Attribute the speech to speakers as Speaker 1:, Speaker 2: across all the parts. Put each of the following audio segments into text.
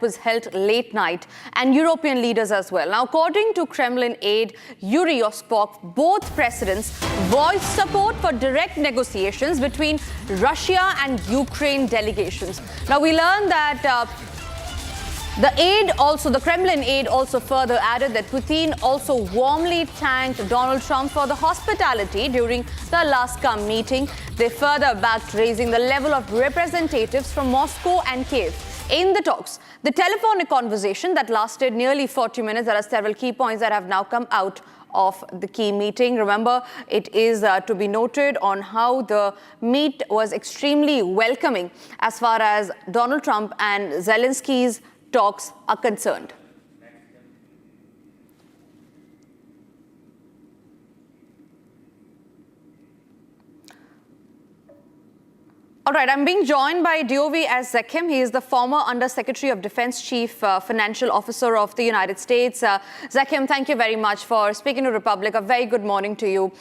Speaker 1: was held late night, and European leaders as well. Now, according to Kremlin aide Yuri Ushakov, both presidents voiced support for direct negotiations between Russia and Ukraine delegations. Now, we learned that the Kremlin aide also further added that Putin also warmly thanked Donald Trump for the hospitality during the Alaska meeting. They further backed raising the level of representatives from Moscow and Kiev in the talks. The telephonic conversation that lasted nearly 40 minutes, there are several key points that have now come out of the key meeting. Remember, it is to be noted on how the meet was extremely welcoming as far as Donald Trump and Zelensky's talks are concerned. All right, I'm being joined by DOV as Zekim. He is the former Under-Secretary of Defense, Chief Financial Officer of the United States. Zekim, thank you very much for speaking to Republic. A very good morning to you.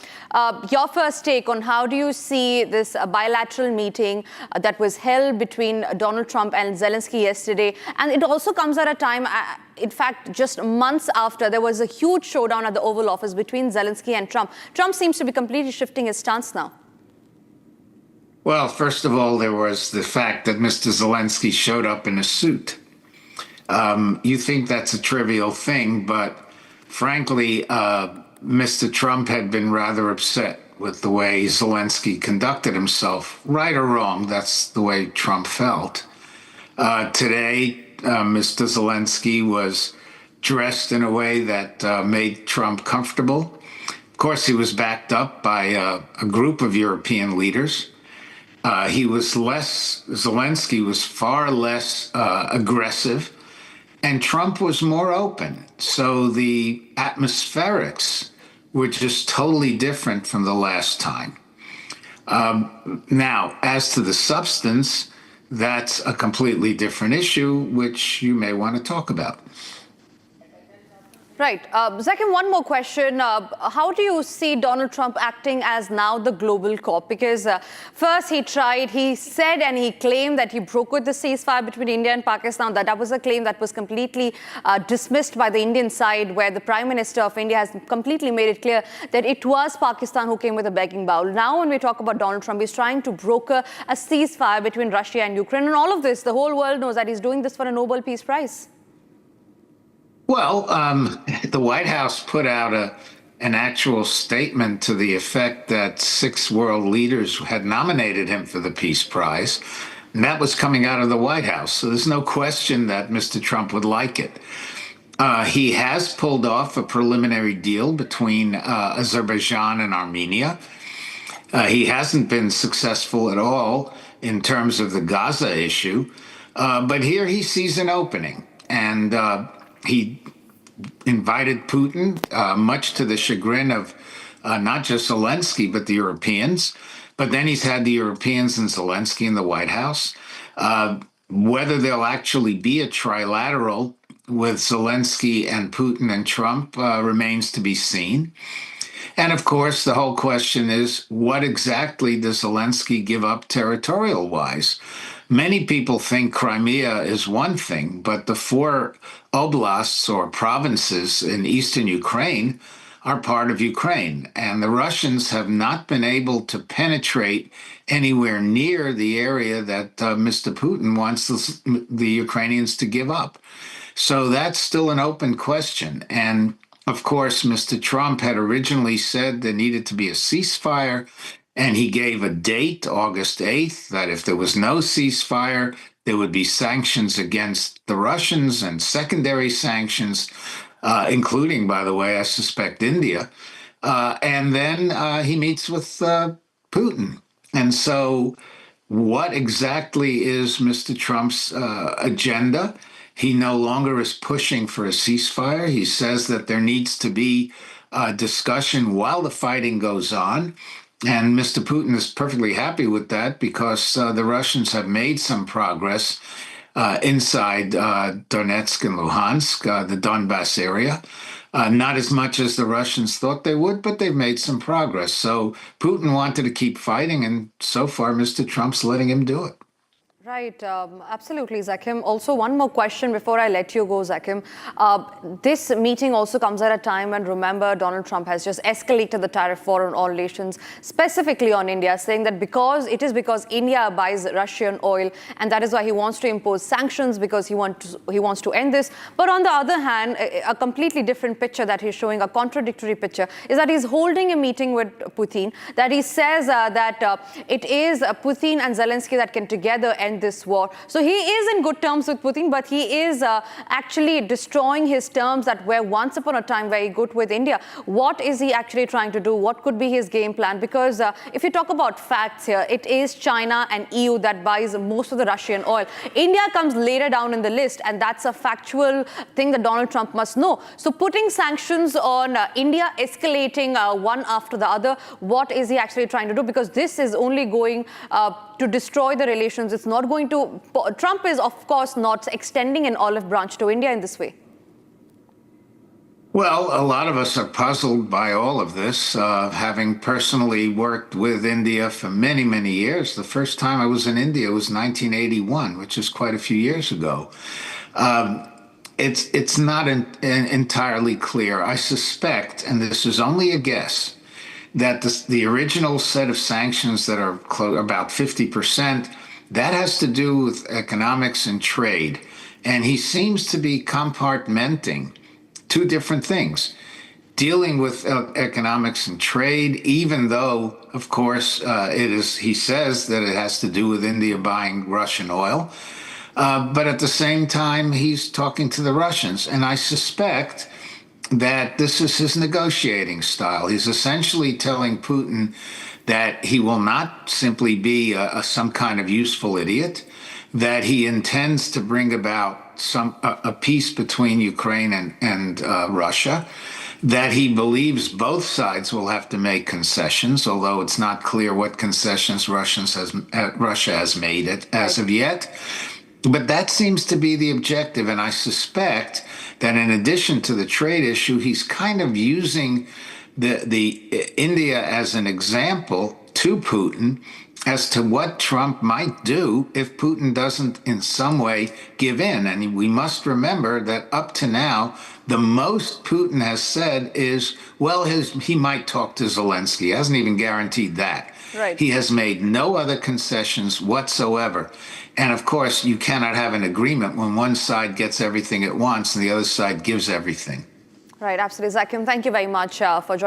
Speaker 1: Your first take on how do you see this bilateral meeting that was held between Donald Trump and Zelensky yesterday? And it also comes at a time, in fact, just months after there was a huge showdown at the Oval Office between Zelensky and Trump. Trump seems to be completely shifting his stance now.
Speaker 2: Well, first of all, there was the fact that Mr. Zelensky showed up in a suit. You think that's a trivial thing, but frankly, Mr. Trump had been rather upset with the way Zelensky conducted himself. Right or wrong, that's the way Trump felt. Today, Mr. Zelensky was dressed in a way that made Trump comfortable. Of course, he was backed up by a group of European leaders. Zelensky was far less aggressive, and Trump was more open. So the atmospherics were just totally different from the last time. Now, as to the substance, that's a completely different issue, which you may want to talk about.
Speaker 1: Right. Zekim, one more question. How do you see Donald Trump acting as now the global cop? Because first he said and he claimed that he brokered the ceasefire between India and Pakistan. That was a claim that was completely dismissed by the Indian side, where the Prime Minister of India has completely made it clear that it was Pakistan who came with a begging bowl. Now, when we talk about Donald Trump, he's trying to broker a ceasefire between Russia and Ukraine. And all of this, the whole world knows that he's doing this for a Nobel Peace Prize.
Speaker 2: Well, the White House put out an actual statement to the effect that 6 world leaders had nominated him for the Peace Prize, and that was coming out of the White House. So there's no question that Mr. Trump would like it. He has pulled off a preliminary deal between Azerbaijan and Armenia. He hasn't been successful at all in terms of the Gaza issue, but here he sees an opening, and he invited Putin, much to the chagrin of not just Zelensky, but the Europeans. But then he's had the Europeans and Zelensky in the White House. Whether there'll actually be a trilateral with Zelensky and Putin and Trump remains to be seen. And of course, the whole question is, what exactly does Zelensky give up territorial-wise? Many people think Crimea is one thing, but the 4 oblasts or provinces in eastern Ukraine are part of Ukraine. And the Russians have not been able to penetrate anywhere near the area that Mr. Putin wants the Ukrainians to give up. So that's still an open question. And of course, Mr. Trump had originally said there needed to be a ceasefire. And he gave a date, August 8th, that if there was no ceasefire, there would be sanctions against the Russians and secondary sanctions, including, by the way, I suspect India. And then he meets with Putin. And so what exactly is Mr. Trump's agenda? He no longer is pushing for a ceasefire. He says that there needs to be a discussion while the fighting goes on. And Mr. Putin is perfectly happy with that because the Russians have made some progress inside Donetsk and Luhansk, the Donbass area. Not as much as the Russians thought they would, but they've made some progress. So Putin wanted to keep fighting, and so far Mr. Trump's letting him do it.
Speaker 1: Right, absolutely, Zakim. Also, one more question before I let you go, Zakim. This meeting also comes at a time when, remember, Donald Trump has just escalated the tariff war on all nations, specifically on India, saying that because India buys Russian oil, and that is why he wants to impose sanctions, because he wants to end this. But on the other hand, a completely different picture that he's showing, a contradictory picture, is that he's holding a meeting with Putin, that he says that it is Putin and Zelensky that can together end this war. So he is in good terms with Putin, but he is actually destroying his terms that were once upon a time very good with India. What is he actually trying to do? What could be his game plan? Because if you talk about facts here, it is China and EU that buys most of the Russian oil. India comes later down in the list, and that's a factual thing that Donald Trump must know. So putting sanctions on India, escalating one after the other, what is he actually trying to do? Because this is only going to destroy the relations. It's not going to... Trump is, of course, not extending an olive branch to India in this way.
Speaker 2: Well, a lot of us are puzzled by all of this, having personally worked with India for many, many years. The first time I was in India was 1981, which is quite a few years ago. It's not entirely clear. I suspect, and this is only a guess, that the original set of sanctions that are about 50%, that has to do with economics and trade. And he seems to be compartmenting two different things. Dealing with economics and trade, even though, of course, he says that it has to do with India buying Russian oil. But at the same time, he's talking to the Russians. And I suspect that this is his negotiating style. He's essentially telling Putin that he will not simply be some kind of useful idiot, that he intends to bring about a peace between Ukraine and Russia, that he believes both sides will have to make concessions, although it's not clear what concessions Russia has made as of yet. But that seems to be the objective, and I suspect that in addition to the trade issue, he's kind of using the India as an example to Putin as to what Trump might do if Putin doesn't in some way give in. And we must remember that up to now, the most Putin has said is, well, he might talk to Zelensky. He hasn't even guaranteed that.
Speaker 1: Right.
Speaker 2: He has made no other concessions whatsoever. And of course, you cannot have an agreement when one side gets everything it wants and the other side gives everything.
Speaker 1: Right, absolutely. Zakim, thank you very much for joining.